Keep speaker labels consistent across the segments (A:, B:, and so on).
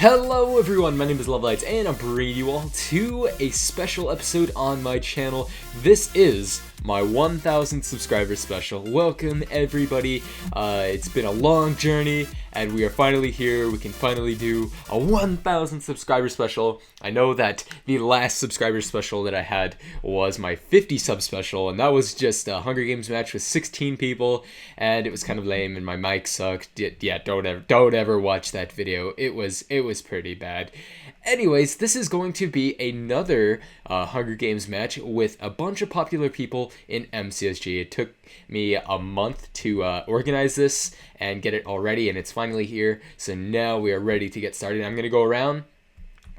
A: Hello everyone, my name is Lovelights and I'm bringing you all to a special episode on my channel. This is my 1,000 subscriber special. Welcome everybody. It's been a long journey and we are finally here. We can finally do a 1,000 subscriber special. I know that the last subscriber special that I had was my 50 sub special, and that was just a Hunger Games match with 16 people and it was kind of lame and my mic sucked. Yeah, don't ever watch that video. It was pretty bad. Anyways, this is going to be another Hunger Games match with a bunch of popular people in MCSG. It took me a month to organize this and get it all ready, and it's finally here. So now we are ready to get started. I'm going to go around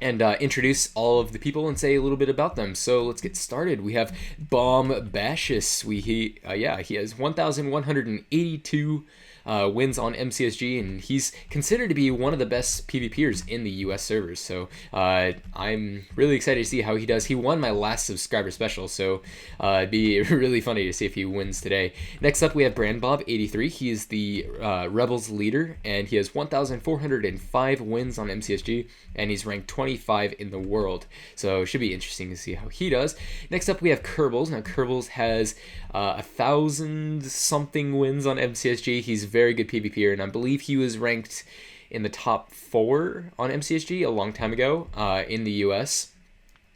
A: and introduce all of the people and say a little bit about them. So let's get started. We have Bombashus. He has 1,182 wins on MCSG, and he's considered to be one of the best PvPers in the US servers. So I'm really excited to see how he does. He won my last subscriber special, so it'd be really funny to see if he wins today. Next up, we have BrandBob83. He is the Rebels leader, and he has 1,405 wins on MCSG, and he's ranked 25 in the world. So it should be interesting to see how he does. Next up, we have Kerbals. Now, Kerbals has 1,000 something wins on MCSG. He's a very good PvPer, and I believe he was ranked in the top 4 on MCSG a long time ago in the US.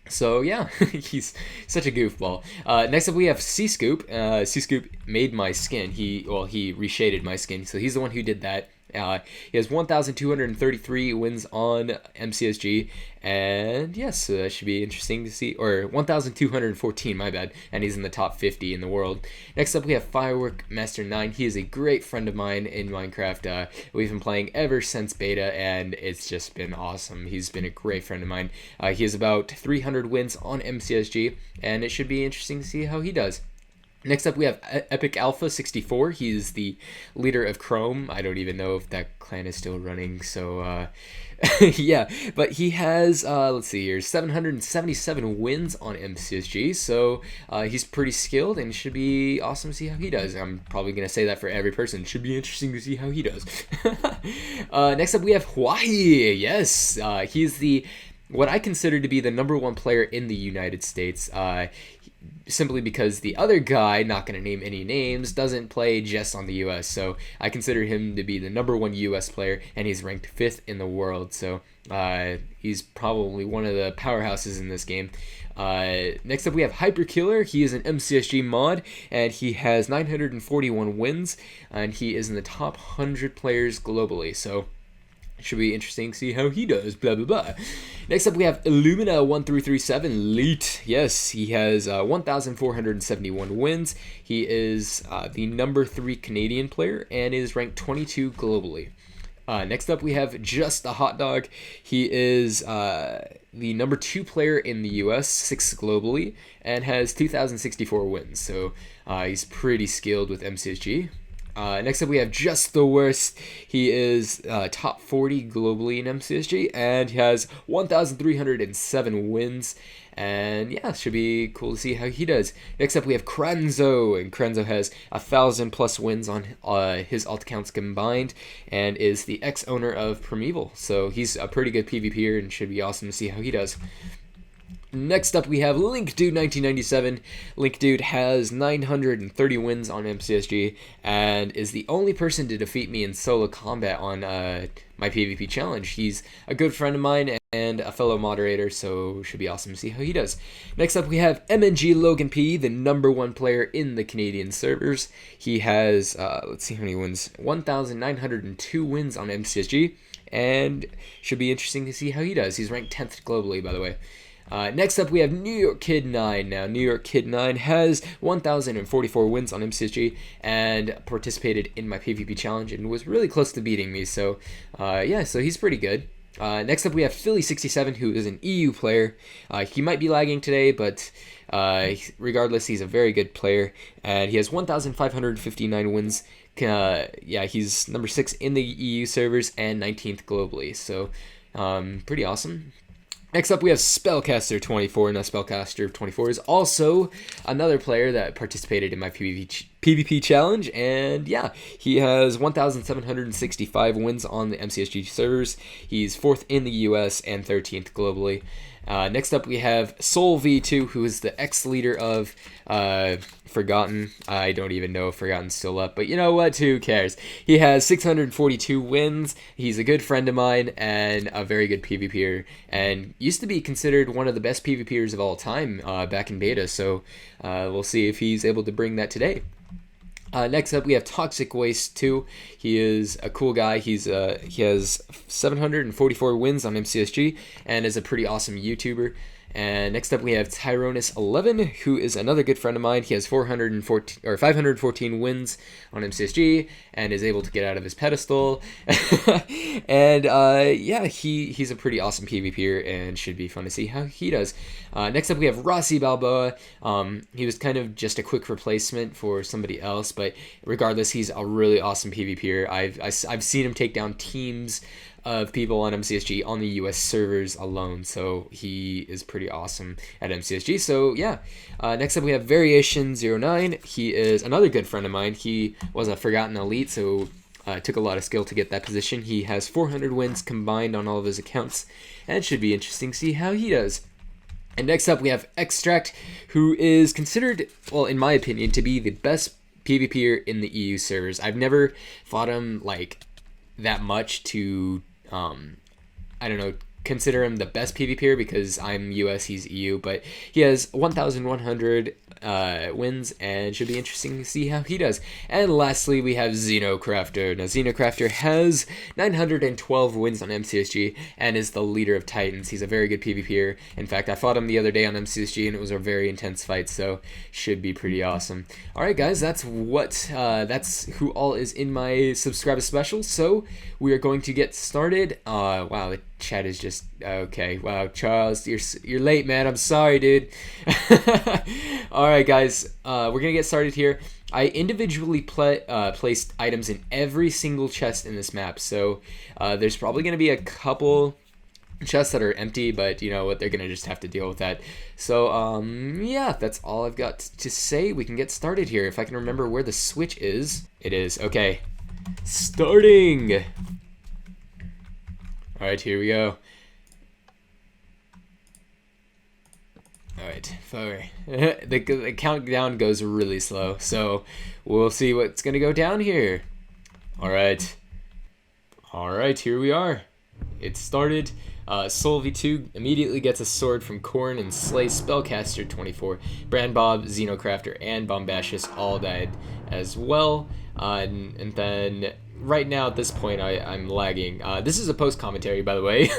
A: So yeah, he's such a goofball. Next up we have C-Scoop. C-Scoop made my skin. He reshaded my skin, so he's the one who did that. He has 1,233 wins on MCSG, and yes, that should be interesting to see. Or 1,214, my bad, and he's in the top 50 in the world. Next up, we have Firework Master 9. He is a great friend of mine in Minecraft. We've been playing ever since beta, and it's just been awesome. He's been a great friend of mine. He has about 300 wins on MCSG, and it should be interesting to see how he does. Next up, we have Epic Alpha 64. He's the leader of Chrome. I don't even know if that clan is still running, so yeah. But he has, let's see here, 777 wins on MCSG, so he's pretty skilled, and it should be awesome to see how he does. I'm probably going to say that for every person. It should be interesting to see how he does. Next up, we have Hawaii. Yes, he's what I consider to be the #1 player in the United States. Simply because the other guy, not going to name any names, doesn't play just on the US. So I consider him to be the #1 US player, and he's ranked 5th in the world. So he's probably one of the powerhouses in this game. Next up, we have Hyperkiller. He is an MCSG mod, and he has 941 wins, and he is in the top 100 players globally. So should be interesting to see how he does, blah, blah, blah. Next up, we have Illumina1337 Leet. Yes, he has 1,471 wins. He is the #3 Canadian player and is ranked 22 globally. Next up, we have Just a Hot Dog. He is the #2 player in the US, 6th globally, and has 2,064 wins. So he's pretty skilled with MCSG. Next up, we have Just the Worst. He is top 40 globally in MCSG, and he has 1,307 wins. And yeah, it should be cool to see how he does. Next up, we have Kranzo, and Kranzo has 1,000+ wins on his alt accounts combined, and is the ex-owner of Primeval. So he's a pretty good PvPer, and should be awesome to see how he does. Next up, we have LinkDude1997. LinkDude has 930 wins on MCSG and is the only person to defeat me in solo combat on my PvP challenge. He's a good friend of mine and a fellow moderator, so should be awesome to see how he does. Next up, we have MNG Logan P, the #1 player in the Canadian servers. He has, let's see how many wins, 1,902 wins on MCSG, and should be interesting to see how he does. He's ranked 10th globally, by the way. Next up, we have New York Kid 9. Now, New York Kid 9 has 1,044 wins on MCSG and participated in my PvP challenge and was really close to beating me. So, yeah, so he's pretty good. Next up, we have Philly67, who is an EU player. He might be lagging today, but regardless, he's a very good player, and he has 1,559 wins. Yeah, he's #6 in the EU servers and 19th globally. So, pretty awesome. Next up, we have Spellcaster24. Now, Spellcaster24 is also another player that participated in my PvP challenge, and yeah, he has 1,765 wins on the MCSG servers. He's 4th in the US and 13th globally. Next up, we have SoulV2, who is the ex-leader of Forgotten. I don't even know if Forgotten's still up, but you know what? Who cares? He has 642 wins. He's a good friend of mine and a very good PvPer, and used to be considered one of the best PvPers of all time back in beta, so we'll see if he's able to bring that today. Next up, we have Toxic Waste 2. He is a cool guy. He has 744 wins on MCSG and is a pretty awesome YouTuber. And next up, we have Tyronus11, who is another good friend of mine. He has 514 wins on MCSG and is able to get out of his pedestal. And yeah, he's a pretty awesome PvPer and should be fun to see how he does. Next up, we have Rossi Balboa. He was kind of just a quick replacement for somebody else, but regardless, he's a really awesome PvPer. I've seen him take down teams of people on MCSG on the US servers alone, so he is pretty awesome at MCSG. So yeah, next up we have Variation09. He is another good friend of mine. He was a Forgotten Elite, so it took a lot of skill to get that position. He has 400 wins combined on all of his accounts, and it should be interesting to see how he does. And next up we have Extract, who is considered, well, in my opinion, to be the best PvPer in the EU servers. I've never fought him like that much to I don't know, consider him the best PvPer because I'm US, he's EU, but he has 1,100 wins and should be interesting to see how he does. And lastly, we have Xenocrafter. Now, Xenocrafter has 912 wins on MCSG and is the leader of Titans. He's a very good PvPer. In fact, I fought him the other day on MCSG and it was a very intense fight, so should be pretty awesome. Alright guys, that's who all is in my subscriber special, so we are going to get started. Wow, the chat is just okay. Wow, Charles, you're late, man. I'm sorry, dude. All right, guys, we're gonna get started here. I individually placed items in every single chest in this map, so there's probably gonna be a couple chests that are empty, but you know what, they're gonna just have to deal with that. So yeah, that's all I've got to say. We can get started here. If I can remember where the switch is. It is okay. Starting. Alright, here we go. Alright, forward. The countdown goes really slow, so we'll see what's gonna go down here. Alright. Alright, here we are. It started. SoulV2 immediately gets a sword from Korn and slays Spellcaster24. Brandbob, Xenocrafter, and Bombacious all died as well. And then right now at this point I'm lagging. This is a post commentary, by the way,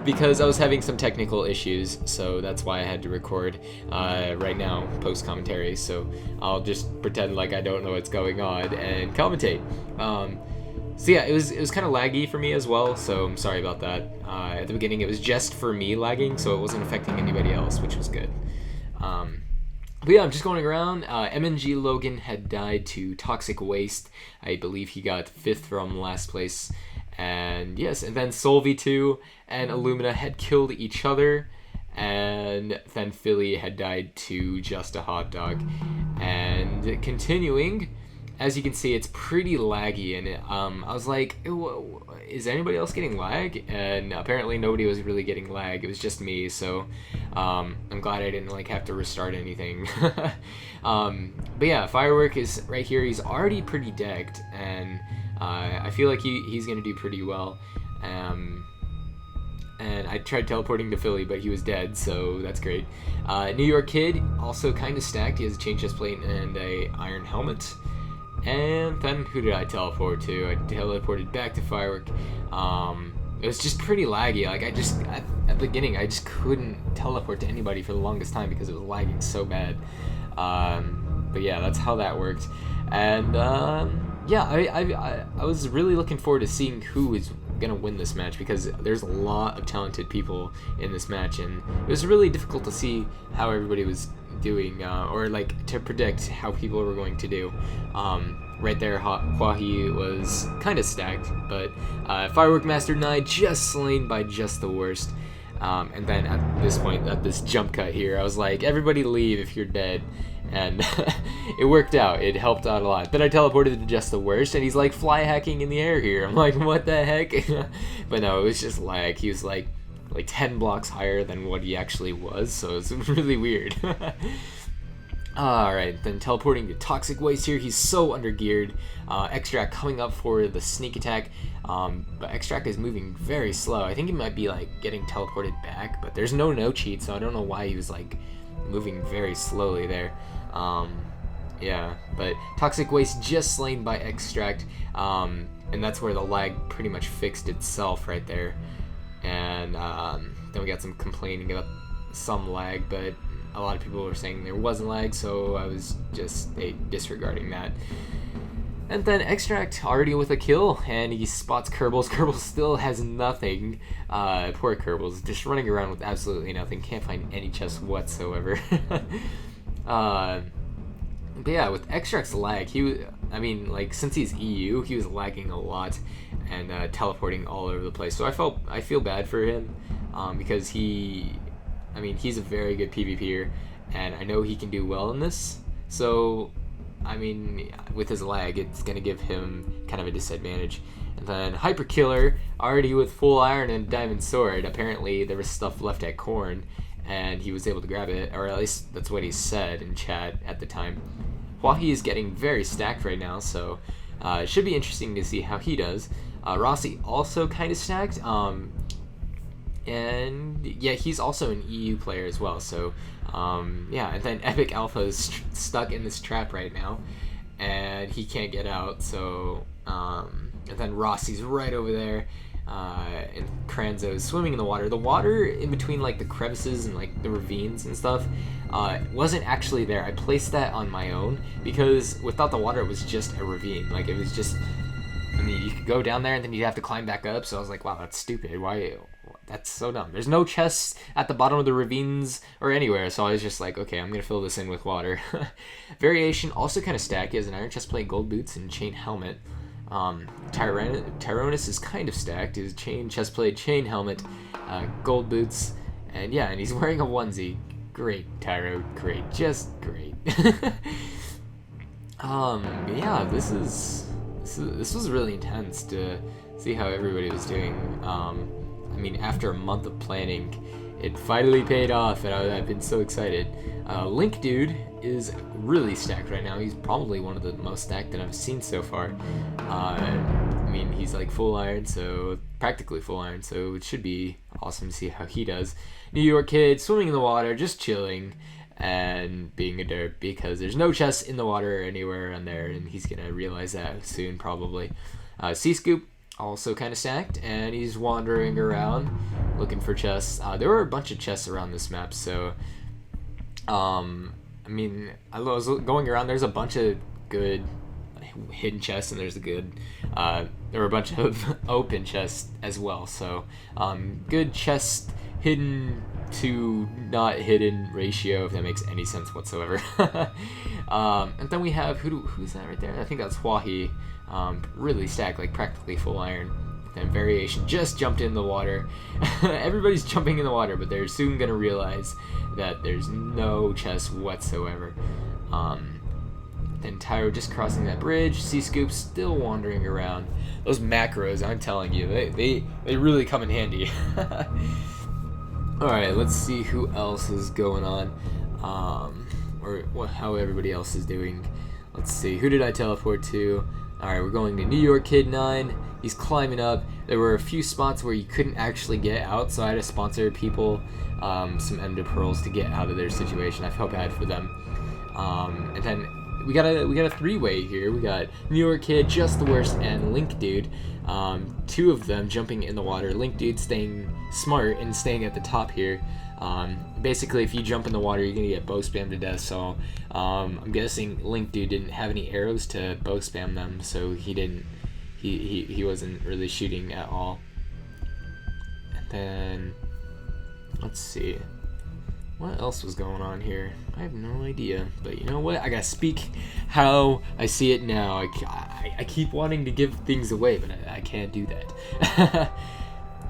A: because I was having some technical issues, so that's why I had to record right now post commentary. So I'll just pretend like I don't know what's going on and commentate. So yeah, it was kind of laggy for me as well, so I'm sorry about that. At the beginning it was just for me lagging, so it wasn't affecting anybody else, which was good. But yeah, I'm just going around. MNG Logan had died to Toxic Waste. I believe he got 5th from last place. And yes, and then SoulV2 and Illumina had killed each other. And then Philly had died to Just a Hot Dog. And continuing, as you can see, it's pretty laggy. And I was like, is anybody else getting lag? And apparently nobody was really getting lag. It was just me, so I'm glad I didn't like have to restart anything. But yeah, Firework is right here. He's already pretty decked, and I feel like he's gonna do pretty well. And I tried teleporting to Philly, but he was dead, so that's great. New York Kid, also kind of stacked. He has a chain chest plate and a iron helmet. And then who did I teleport to? I teleported back to Firework. It was just pretty laggy. Like at the beginning, I just couldn't teleport to anybody for the longest time because it was lagging so bad. But yeah, that's how that worked. And yeah, I was really looking forward to seeing who is gonna win this match, because there's a lot of talented people in this match, and it was really difficult to see how everybody was doing, or like to predict how people were going to do. Right there, Kwahi was kind of stacked, but Firework Master 9 just slain by just the worst. And then at this point, at this jump cut here, I was like, everybody leave if you're dead. And it worked out. It helped out a lot. Then I teleported to just the worst, and he's like fly hacking in the air here. I'm like, what the heck? But no, it was just lag. He was like 10 blocks higher than what he actually was, so it's really weird. Alright, then teleporting to Toxic Waste here. He's so undergeared. Extract coming up for the sneak attack, but Extract is moving very slow. I think he might be like getting teleported back, but there's no cheat, so I don't know why he was like moving very slowly there. Yeah, but Toxic Waste just slain by Extract, and that's where the lag pretty much fixed itself right there. And then we got some complaining about some lag, but a lot of people were saying there wasn't lag, so I was just disregarding that. And then Extract already with a kill, and he spots Kerbals. Kerbals still has nothing. Poor Kerbals, just running around with absolutely nothing. Can't find any chests whatsoever. But yeah, with Extract's lag, since he's EU, he was lagging a lot and teleporting all over the place. So I feel bad for him, because he's a very good PvPer, and I know he can do well in this. So, with his lag, it's gonna give him kind of a disadvantage. And then Hyper Killer, already with full iron and diamond sword. Apparently, there was stuff left at Corn, and he was able to grab it, or at least that's what he said in chat at the time. Wahi is getting very stacked right now, so it should be interesting to see how he does. Rossi also kind of stacked, and yeah, he's also an EU player as well, so yeah. And then Epic Alpha is stuck in this trap right now, and he can't get out, so and then Rossi's right over there, and Kranzo's swimming in the water. The water in between like the crevices and like the ravines and stuff wasn't actually there. I placed that on my own because without the water it was just a ravine. Like it was just, you could go down there and then you'd have to climb back up. So I was like, wow, that's stupid. Why? That's so dumb. There's no chests at the bottom of the ravines or anywhere, so I was just like, okay, I'm gonna fill this in with water. Variation also kind of stacked. He has an iron chestplate, gold boots, and chain helmet. Tyrannus is kind of stacked. His chain chestplate, chain helmet, gold boots, and yeah, and he's wearing a onesie. Great, Tyro, great, just great. Yeah, this was really intense to see how everybody was doing. After a month of planning, it finally paid off, and I've been so excited. Link Dude is really stacked right now. He's probably one of the most stacked that I've seen so far. He's like full iron, so practically full iron, so it should be awesome to see how he does. New York Kid swimming in the water, just chilling and being a derp because there's no chests in the water anywhere on there, and he's gonna realize that soon probably. C-Scoop also kind of stacked, and he's wandering around looking for chests. There were a bunch of chests around this map, so I was going around. There's a bunch of good hidden chests, and there were a bunch of open chests as well. So good chest hidden to not hidden ratio, if that makes any sense whatsoever. And then we have who's that right there? I think that's Wahi. Really stacked, like practically full iron. And Variation just jumped in the water. Everybody's jumping in the water, but they're soon gonna realize that there's no chest whatsoever. Then Tyro just crossing that bridge. C-Scoop still wandering around. Those macros, I'm telling you, they really come in handy. Alright, let's see who else is going on. Or how everybody else is doing. Let's see, who did I teleport to? Alright, we're going to New York Kid 9. He's climbing up. There were a few spots where you couldn't actually get out, so I had to sponsor people some Ender Pearls to get out of their situation. I felt bad for them. And then we got a three-way here. We got New York Kid, Just the Worst, and Link Dude. Two of them jumping in the water. Link Dude staying smart and staying at the top here. Basically, if you jump in the water, you're gonna get bow spammed to death. So I'm guessing Link Dude didn't have any arrows to bow spam them, so he wasn't really shooting at all. And then let's see. What else was going on here? I have no idea. But you know what? I gotta speak how I see it now. I keep wanting to give things away, but I can't do that.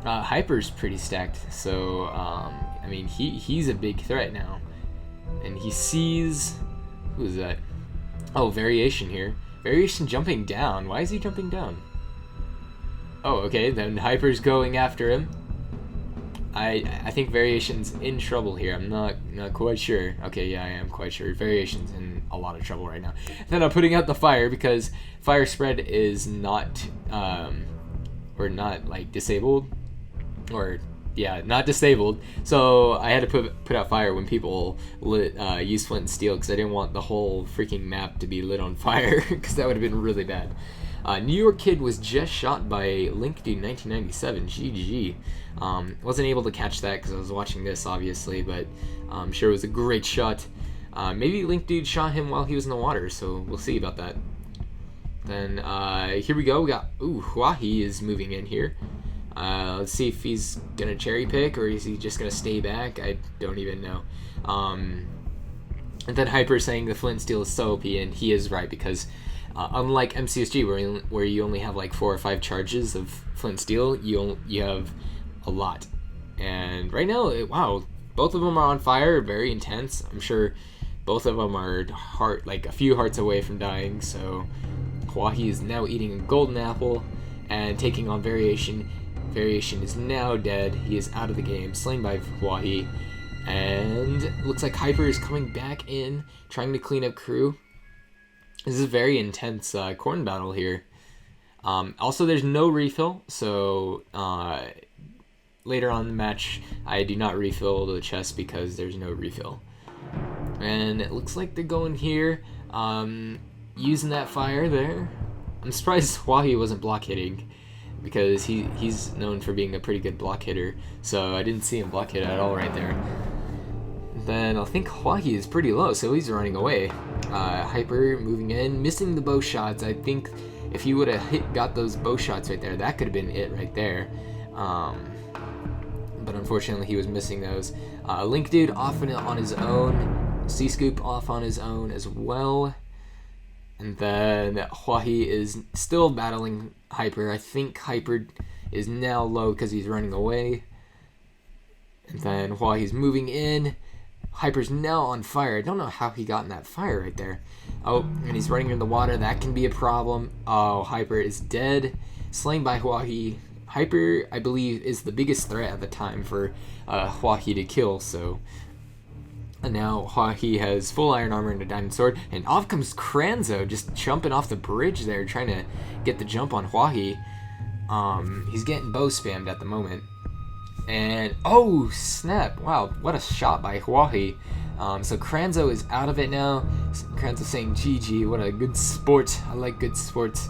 A: Hyper's pretty stacked, so I mean he's a big threat now, and he sees who's that? Oh, Variation here. Variation jumping down. Why is he jumping down? Oh, okay. Then Hyper's going after him. I think Variation's in trouble here. I'm not quite sure. Okay, yeah, I am quite sure. Variation's in a lot of trouble right now. Then I'm putting out the fire because fire spread is not or not like disabled, or yeah, not disabled. So I had to put out fire when people use flint and steel because I didn't want the whole freaking map to be lit on fire because that would have been really bad. New York Kid was just shot by LinkDude 1997. GG. Wasn't able to catch that because I was watching this, obviously, but I'm sure it was a great shot. Maybe LinkDude shot him while he was in the water, so we'll see about that. Then here we go. We got Huahi is moving in here. Let's see if he's gonna cherry pick or is he just gonna stay back. I don't even know. And then Hyper saying the flint and steel is so OP, and he is right because unlike MCSG where you only have like 4 or 5 charges of flint and steel, you have a lot. And right now, wow, both of them are on fire, very intense. I'm sure both of them are like a few hearts away from dying. So Huahi is now eating a golden apple and taking on Variation. Variation is now dead. He is out of the game, slain by Huahi. And looks like Hyper is coming back in, trying to clean up crew. This is a very intense corn battle here. Also, there's no refill, so later on in the match, I do not refill the chest because there's no refill. And it looks like they're going here, using that fire there. I'm surprised Huahi wasn't block hitting because he's known for being a pretty good block hitter, so I didn't see him block hit at all right there. Then I think Huahi is pretty low, so he's running away. Hyper moving in, missing the bow shots. I think if he would have got those bow shots right there, that could have been it right there. But unfortunately, he was missing those. LinkDude off on his own. C-Scoop off on his own as well. And then Huahi is still battling Hyper. I think Hyper is now low because he's running away. And then Huahi's moving in. Hyper's now on fire. I don't know how he got in that fire right there. Oh, and he's running in the water. That can be a problem. Oh, Hyper is dead. Slain by Huahi. Hyper, I believe, is the biggest threat at the time for Huahi to kill. So and now Huahi has full iron armor and a diamond sword. And off comes Kranzo, just jumping off the bridge there, trying to get the jump on Huahi. He's getting bow spammed at the moment. And oh snap, wow, what a shot by Huahi. So Kranzo is out of it now. Kranzo saying GG, what a good sport. I like good sports.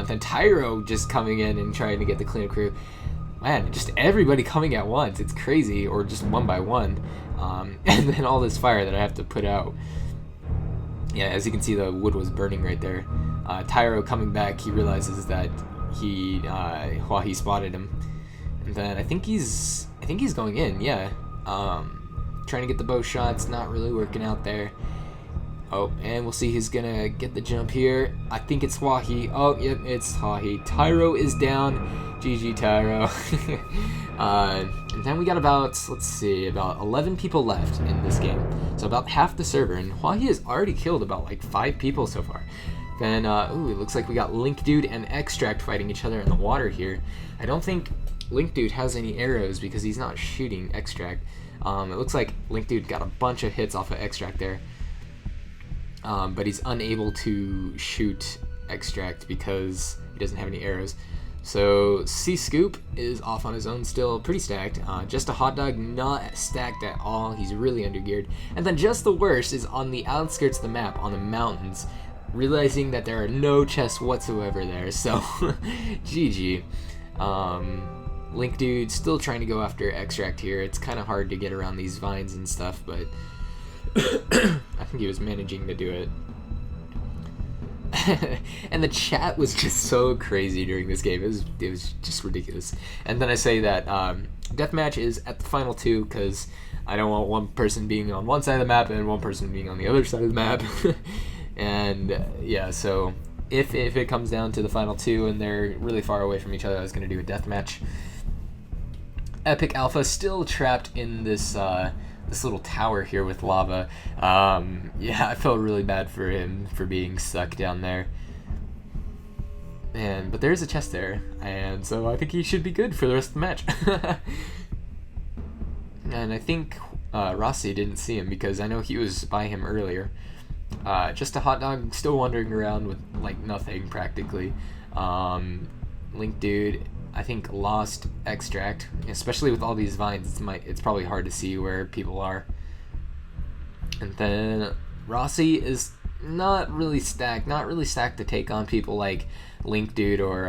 A: Then Tyro just coming in and trying to get the cleanup crew. Man, just everybody coming at once. It's crazy, or just one by one. And then all this fire that I have to put out. Yeah, as you can see, the wood was burning right there. Tyro coming back, he realizes that Huahi spotted him. And then I think he's going in, yeah. Trying to get the bow shots, not really working out there. Oh, and we'll see who's gonna get the jump here. I think it's Huahi. Oh, yep, it's Huahi. Tyro is down. GG Tyro. And then we got about 11 people left in this game. So about half the server, and Huahi has already killed about like 5 people so far. Then, ooh, it looks like we got LinkDude and Extract fighting each other in the water here. I don't think LinkDude has any arrows because he's not shooting Extract. It looks like LinkDude got a bunch of hits off of Extract there. But he's unable to shoot Extract because he doesn't have any arrows. So C-Scoop is off on his own still, pretty stacked. Just a hot dog, not stacked at all. He's really undergeared. And then just the worst is on the outskirts of the map, on the mountains, realizing that there are no chests whatsoever there. So GG. LinkDude still trying to go after Extract here. It's kind of hard to get around these vines and stuff, but I think he was managing to do it. And the chat was just so crazy during this game. It was just ridiculous. And then I say that deathmatch is at the final 2 because I don't want one person being on one side of the map and one person being on the other side of the map. And yeah, so if it comes down to the final 2 and they're really far away from each other, I was going to do a deathmatch. Epic Alpha still trapped in this this little tower here with lava. Yeah, I felt really bad for him for being stuck down there. But there's a chest there, and so I think he should be good for the rest of the match. And I think Rossi didn't see him because I know he was by him earlier. Just a hot dog still wandering around with like nothing practically. Link dude, I think lost Extract, especially with all these vines. It's probably hard to see where people are. And then Rossi is not really stacked to take on people like Link dude or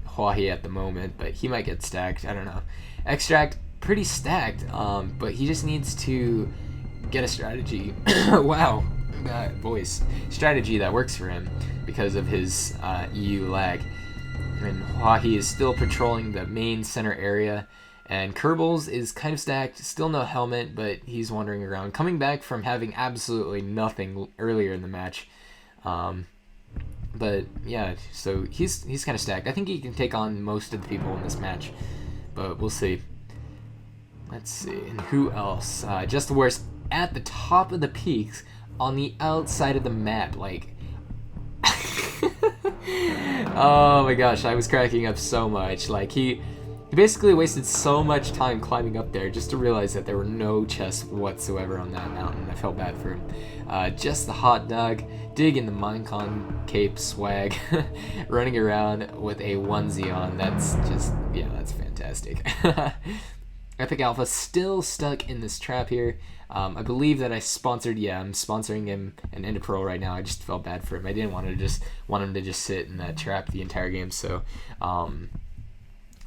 A: Huahi at the moment, but he might get stacked. I don't know. Extract pretty stacked, but he just needs to get a strategy. Wow, that voice strategy that works for him because of his EU lag. And Huahi is still patrolling the main center area, and Kerbals is kind of stacked, still no helmet, but he's wandering around, coming back from having absolutely nothing earlier in the match. But yeah, so he's kind of stacked. I think he can take on most of the people in this match, but we'll see. Let's see, and who else? Just the worst at the top of the peaks on the outside of the map, like. Oh my gosh, I was cracking up so much. Like he basically wasted so much time climbing up there just to realize that there were no chests whatsoever on that mountain. I felt bad for him. Just the hot dog, dig in the Minecon cape swag, running around with a onesie on. That's just, yeah, that's fantastic. Epic Alpha still stuck in this trap here. I believe that I'm sponsoring him an Ender Pearl right now. I just felt bad for him. I didn't want him to just sit in that trap the entire game. So I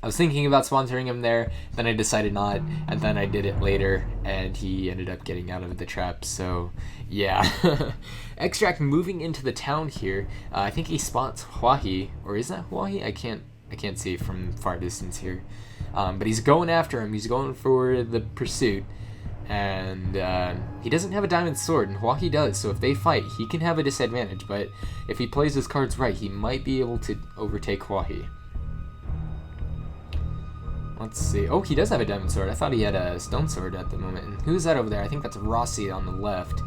A: was thinking about sponsoring him there, then I decided not, and then I did it later, and he ended up getting out of the trap. So yeah. Extract moving into the town here. I think he spots Huahi, or is that Huahi? I can't see from far distance here. But he's going after him. He's going for the pursuit. And he doesn't have a diamond sword, and Huahi does, so if they fight, he can have a disadvantage, but if he plays his cards right, he might be able to overtake Huahi. Let's see. Oh, he does have a diamond sword. I thought he had a stone sword at the moment. And who's that over there? I think that's Rossi on the left.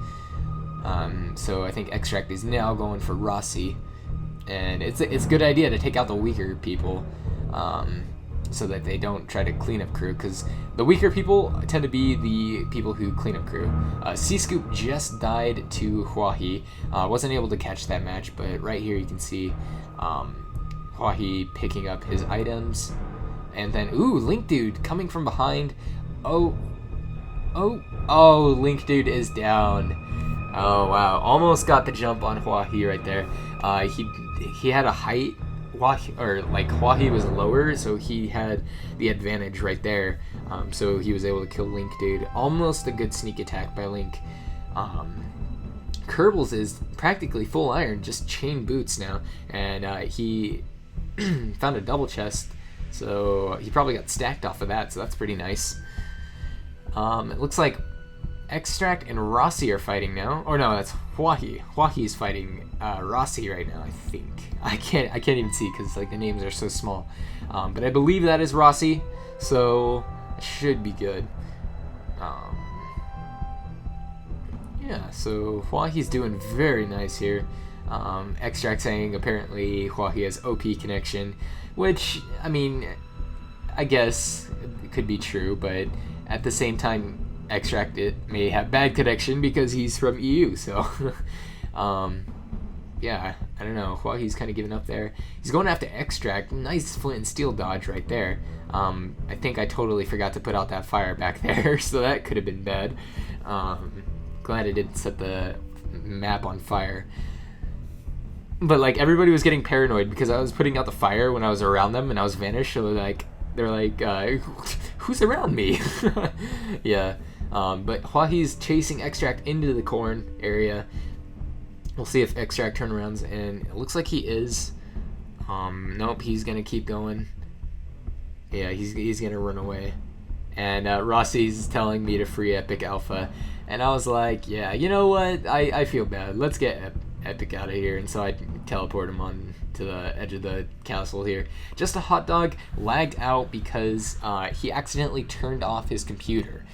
A: So I think Extract is now going for Rossi. And it's a good idea to take out the weaker people. So that they don't try to clean up crew, because the weaker people tend to be the people who clean up crew. C-Scoop just died to Huahi. Wasn't able to catch that match, but right here you can see Huahi picking up his items. And then, ooh, Link Dude coming from behind. Oh, Link Dude is down. Oh, wow. Almost got the jump on Huahi right there. He had a height. Huahi was lower, so he had the advantage right there. So he was able to kill Link Dude. Almost a good sneak attack by Link. Kerbals is practically full iron, just chain boots now, and he found a double chest, so he probably got stacked off of that, so that's pretty nice. It looks like Extract and Rossi are fighting now. Or no, that's Huahi. Huahi's fighting Rossi right now, I think. I can't even see because like the names are so small. But I believe that is Rossi, so it should be good. Yeah, so Huahi's doing very nice here. Extract saying apparently Huahi has OP connection, which, I mean, I guess it could be true, but at the same time, Extract may have bad connection because he's from EU, so yeah, I don't know. Huahi's kind of giving up there. He's going after Extract. Nice flint and steel dodge right there. I think I totally forgot to put out that fire back there, so that could have been bad. Glad I didn't set the map on fire. But like everybody was getting paranoid because I was putting out the fire when I was around them and I was vanished, so they're like, who's around me? Yeah. But Huahi's chasing Extract into the corn area. We'll see if Extract turnarounds, and it looks like he is. Nope, he's gonna keep going. Yeah, he's gonna run away. And Rossi's telling me to free Epic Alpha, and I was like, yeah, you know what? I feel bad. Let's get Epic out of here, and so I teleport him on to the edge of the castle here. Just a hot dog lagged out because he accidentally turned off his computer.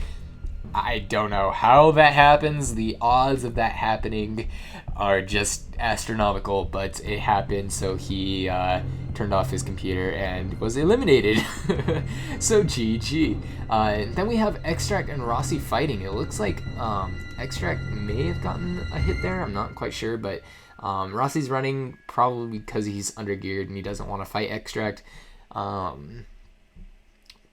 A: I don't know how that happens. The odds of that happening are just astronomical, but it happened, so he turned off his computer and was eliminated. So GG. Then we have Extract and Rossi fighting. It looks like Extract may have gotten a hit there. I'm not quite sure, but Rossi's running probably because he's undergeared and he doesn't want to fight Extract.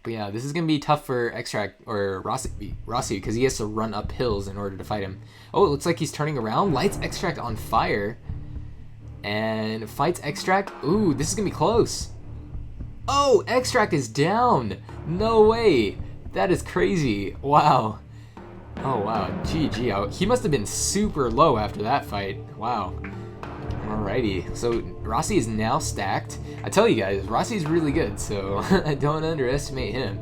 A: But yeah, this is going to be tough for Extract or Rossi because he has to run up hills in order to fight him. Oh, it looks like he's turning around, lights Extract on fire, and fights Extract. Ooh, this is going to be close. Oh, Extract is down. No way. That is crazy. Wow. Oh, wow. GG. Oh, he must have been super low after that fight. Wow. Alrighty, so Rossi is now stacked. I tell you guys, Rossi's really good, so don't underestimate him.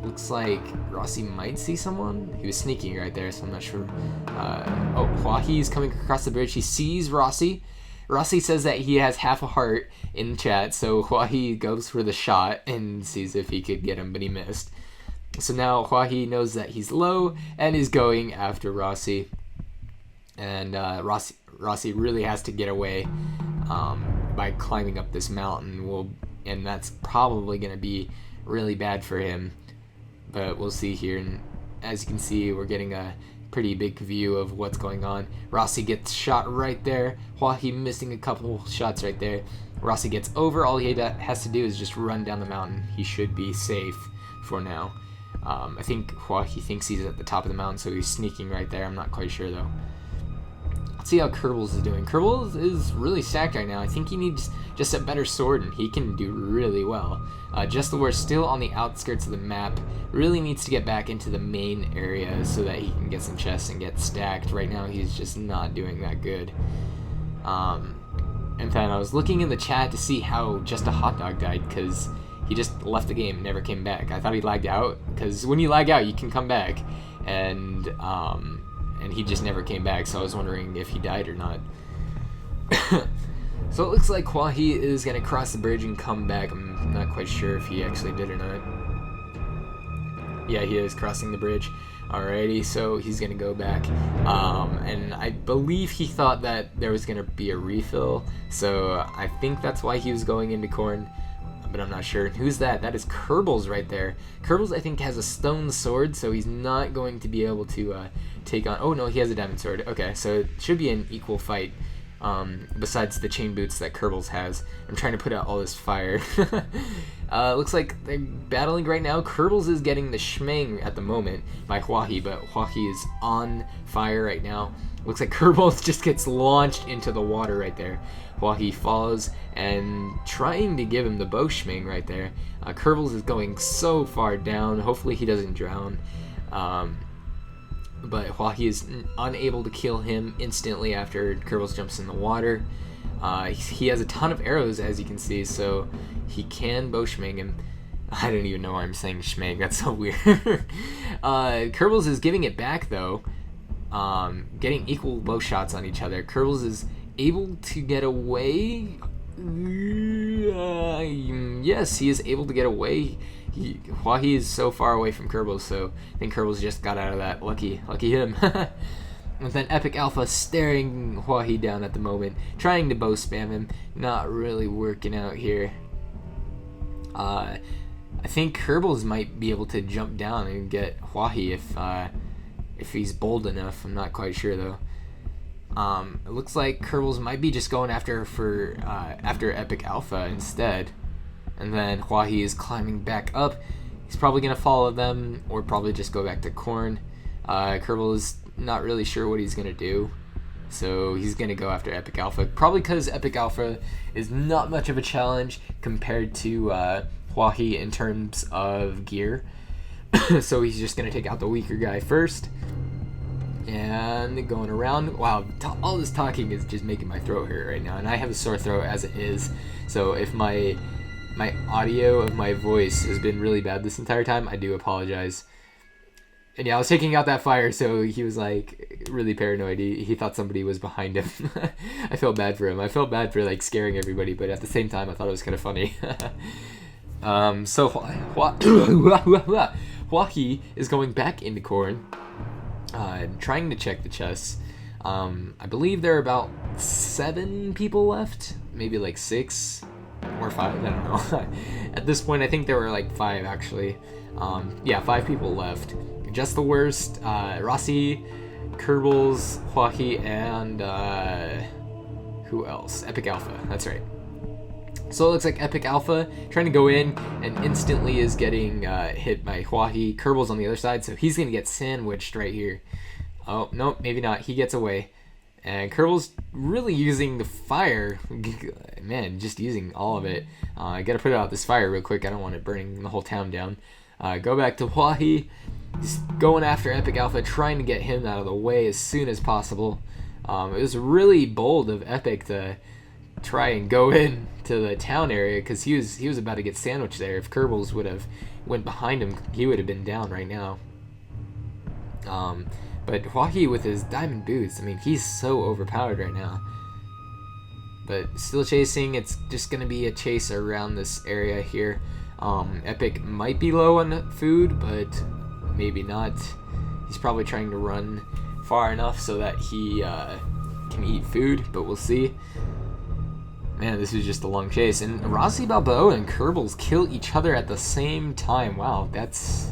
A: Looks like Rossi might see someone. He was sneaking right there, so I'm not sure. Oh, Huahi's coming across the bridge. He sees Rossi. Rossi says that he has half a heart in chat, so Huahi goes for the shot and sees if he could get him, but he missed. So now Huahi knows that he's low and is going after Rossi. And Rossi really has to get away by climbing up this mountain. And that's probably going to be really bad for him. But we'll see here. And as you can see, we're getting a pretty big view of what's going on. Rossi gets shot right there. Huahi missing a couple shots right there. Rossi gets over. All he has to do is just run down the mountain. He should be safe for now. I think Huahi thinks he's at the top of the mountain, so he's sneaking right there. I'm not quite sure, though. Let's see how Kerbals is doing. Kerbals is really stacked right now. I think he needs just a better sword, and he can do really well. Just the War's still on the outskirts of the map. Really needs to get back into the main area so that he can get some chests and get stacked. Right now, he's just not doing that good. And then I was looking in the chat to see how Just a Hot Dog died, because he just left the game and never came back. I thought he lagged out, because when you lag out, you can come back. And he just never came back, so I was wondering if he died or not. So it looks like Huahi is going to cross the bridge and come back. I'm not quite sure if he actually did or not. Yeah, he is crossing the bridge. Alrighty, so he's going to go back. And I believe he thought that there was going to be a refill, so I think that's why he was going into corn. But I'm not sure. Who's that? That is Kerbals right there. Kerbals, I think, has a stone sword, so he's not going to be able to take on... Oh, no, he has a diamond sword. Okay, so it should be an equal fight, besides the chain boots that Kerbals has. I'm trying to put out all this fire. Looks like they're battling right now. Kerbals is getting the shmang at the moment by Huahi, but Huahi is on fire right now. Looks like Kerbals just gets launched into the water right there. Huahi falls and trying to give him the bow shmang right there. Kerbals is going so far down. Hopefully he doesn't drown. But Huahi is unable to kill him instantly after Kerbals jumps in the water. He has a ton of arrows, as you can see, so he can bow shmang him. I don't even know why I'm saying shmang. That's so weird. Kerbals is giving it back, though. Getting equal bow shots on each other. Kerbals is able to get away. Yes, he is able to get away. Huahi is so far away from Kerbals, so I think Kerbals just got out of that. Lucky him. And then Epic Alpha staring Huahi down at the moment, trying to bow spam him. Not really working out here. I think Kerbals might be able to jump down and get Huahi if he's bold enough. I'm not quite sure though. It looks like Kerbals might be just going after Epic Alpha instead. And then Huahi is climbing back up. He's probably going to follow them or probably just go back to corn. Kerbal is not really sure what he's going to do. So he's going to go after Epic Alpha. Probably because Epic Alpha is not much of a challenge compared to Huahi in terms of gear. So he's just going to take out the weaker guy first. And going around. Wow, all this talking is just making my throat hurt right now. And I have a sore throat as it is. So if my audio of my voice has been really bad this entire time, I do apologize. And yeah, I was taking out that fire, so he was like really paranoid. He thought somebody was behind him. I felt bad for him. I felt bad for like scaring everybody, but at the same time, I thought it was kind of funny. So Huahi is going back into corn, trying to check the chests. I believe there are about 7 people left, maybe like 6 or 5. I don't know. At this point, I think there were like 5 actually. Yeah, 5 people left. Just the worst, Rossi, Kerbals, Huahi, and who else? Epic Alpha, that's right. So it looks like Epic Alpha trying to go in and instantly is getting hit by Huahi. Kerbals on the other side, so he's going to get sandwiched right here. Oh, no, maybe not. He gets away. And Kerbals really using the fire. Man, just using all of it. I got to put out this fire real quick. I don't want it burning the whole town down. Go back to Huahi. He's going after Epic Alpha, trying to get him out of the way as soon as possible. It was really bold of Epic to try and go in to the town area because he was about to get sandwiched there. If Kerbals would have went behind him, he would have been down right now. But Huahi with his diamond boots, I mean, he's so overpowered right now. But still chasing. It's just going to be a chase around this area here. Epic might be low on food, but maybe not. He's probably trying to run far enough so that he can eat food, but we'll see. Man, this is just a long chase. And Rossi Balboa and Kerbals kill each other at the same time. Wow, that's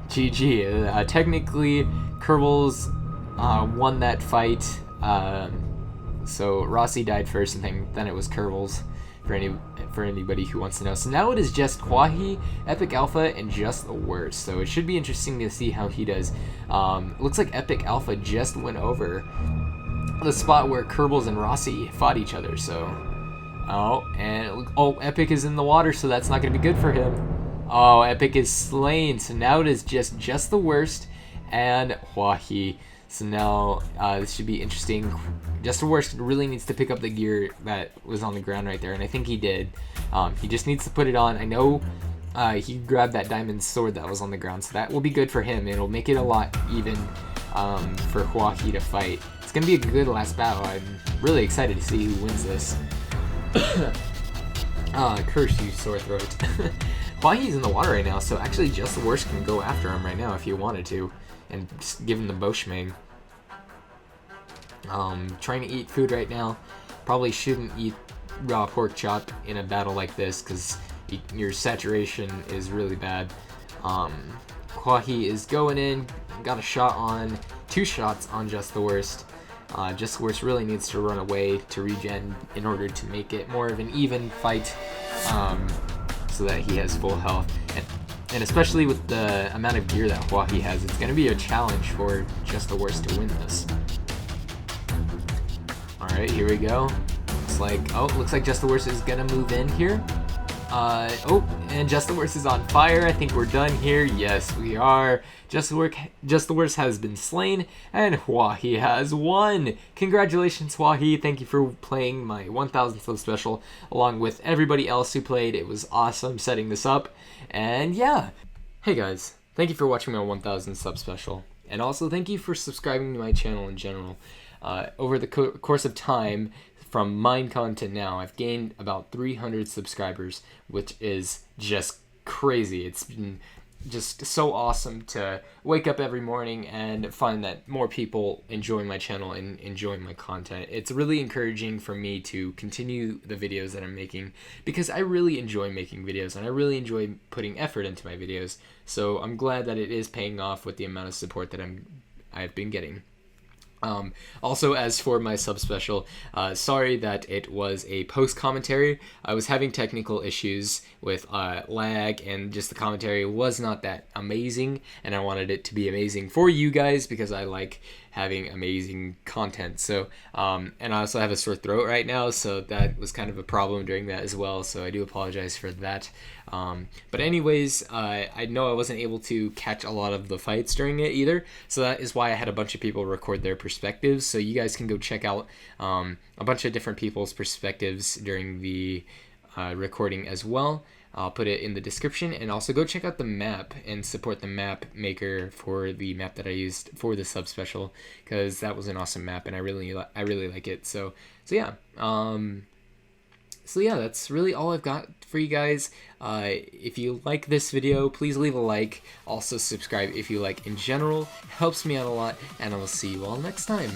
A: GG. Technically, Kerbals won that fight. So Rossi died first, and then it was Kerbals for anybody who wants to know. So now it is just Huahi, Epic Alpha, and just the worst. So it should be interesting to see how he does. Looks like Epic Alpha just went over the spot where Kerbals and Rossi fought each other. So, Epic is in the water, so that's not going to be good for him. Oh, Epic is slain. So now it is just the worst and Huahi. So now this should be interesting. Just the worst really needs to pick up the gear that was on the ground right there, and I think he did. He just needs to put it on. I know he grabbed that diamond sword that was on the ground, so that will be good for him. It'll make it a lot even for Huahi to fight. It's going to be a good last battle. I'm really excited to see who wins this. Curse you, sore throat. Huahi's in the water right now, so actually just the worst can go after him right now if he wanted to, and just give him the Boschmang. Trying to eat food right now. Probably shouldn't eat raw pork chop in a battle like this because your saturation is really bad. Huahi is going in, got a shot on, 2 shots on Just the Worst. Just the Worst really needs to run away to regen in order to make it more of an even fight, so that he has full health. And especially with the amount of gear that Huahi has, it's going to be a challenge for Just the Worst to win this. Alright, here we go. Looks like Just the Worst is going to move in here. And Just the Worst is on fire. I think we're done here. Yes, we are. Just the Worst has been slain, and Huahi has won. Congratulations, Huahi. Thank you for playing my 1000 sub special along with everybody else who played. It was awesome setting this up. And yeah. Hey guys, thank you for watching my 1000 sub special. And also thank you for subscribing to my channel in general. Over the course of time, from Minecon to now, I've gained about 300 subscribers, which is just crazy. It's been just so awesome to wake up every morning and find that more people enjoy my channel and enjoy my content. It's really encouraging for me to continue the videos that I'm making because I really enjoy making videos and I really enjoy putting effort into my videos. So I'm glad that it is paying off with the amount of support that I've been getting. Also, as for my sub special, sorry that it was a post commentary. I was having technical issues with lag, and just the commentary was not that amazing, and I wanted it to be amazing for you guys because I like having amazing content. So and I also have a sore throat right now, so that was kind of a problem during that as well, so I do apologize for that. But anyways, I know I wasn't able to catch a lot of the fights during it either, so that is why I had a bunch of people record their perspectives, so you guys can go check out a bunch of different people's perspectives during the recording as well. I'll put it in the description, and also go check out the map and support the map maker for the map that I used for the sub special, because that was an awesome map and I really like it. So yeah. So yeah, that's really all I've got for you guys. If you like this video, please leave a like. Also subscribe if you like in general. It helps me out a lot, and I will see you all next time.